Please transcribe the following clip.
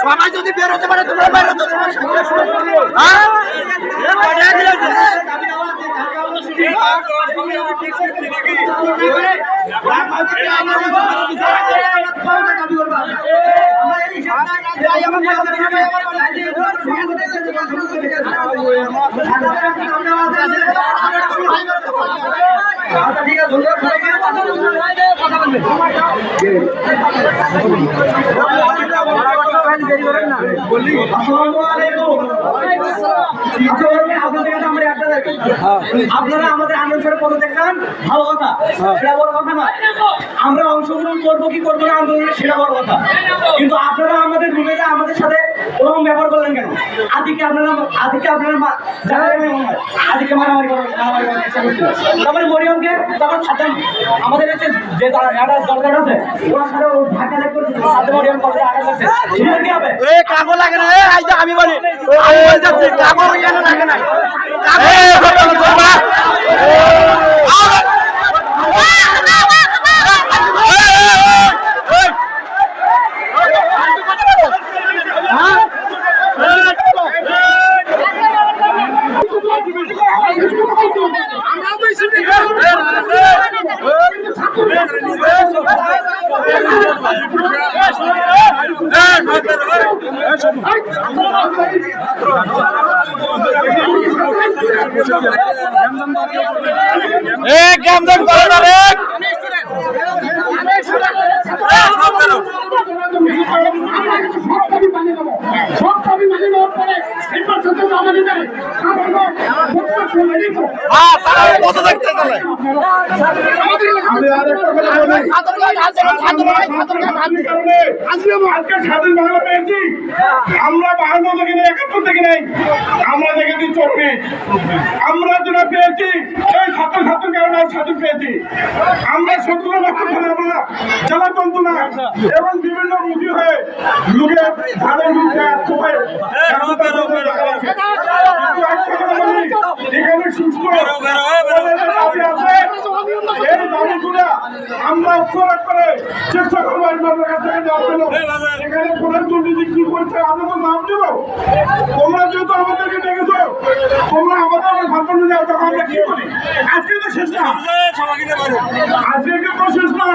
সবাই যদি বের হতে পারে তোমরা বের হতে ঠিক আছে আপনারা আমাদের আন্দোলনের পথে দেখেন ভালো কথা, সেটা বড় কথা নয়। আমরা অংশগ্রহণ করবো কি করবো না আন্দোলনে সেটা বড় কথা, কিন্তু আপনারা আমাদের রুমে আমাদের সাথে ওরকম ব্যবহার করলেন কেন? আদিকে আপনারা আদিকে মারামারি তারপরে মরিয়মকে তারপর সাদ্দাম আমাদের যে দরকার আছে ওনার সাথে ঢাকা দেখতে মরিয়ম করতে আঘাত লাগছে সেটা কি হবে? কাগজ লাগে না আমি বলি কাগজ কেন লাগে না? আমরা 52 থেকে নেই 71 থেকে নেই, আমরা দেখেছি 24। আমরা যেটা পেয়েছি সেই ছাত্রের কারণে ছাত্র পেয়েছি। আমরা 17 বছর ধরে আমরা জেলা যন্ত্রণা এবং বিভিন্ন মুখী হয়ে লোকে ধানের এখানে সুস্থ এই দাবিগুলো আমরা অক্ষর করে চেষ্টা করবো কাছ থেকে দেওয়ার জন্য। এখানে কোনের দুর্নীতি কি করছে আমরা তো নাম দেব। তোমরা যেহেতু আমাদেরকে দেখেছো, তোমরা আমাদের ভাবনা যাও, তখন আমরা কি করি? আজকে তো শেষ না, আজকে তো শেষ না।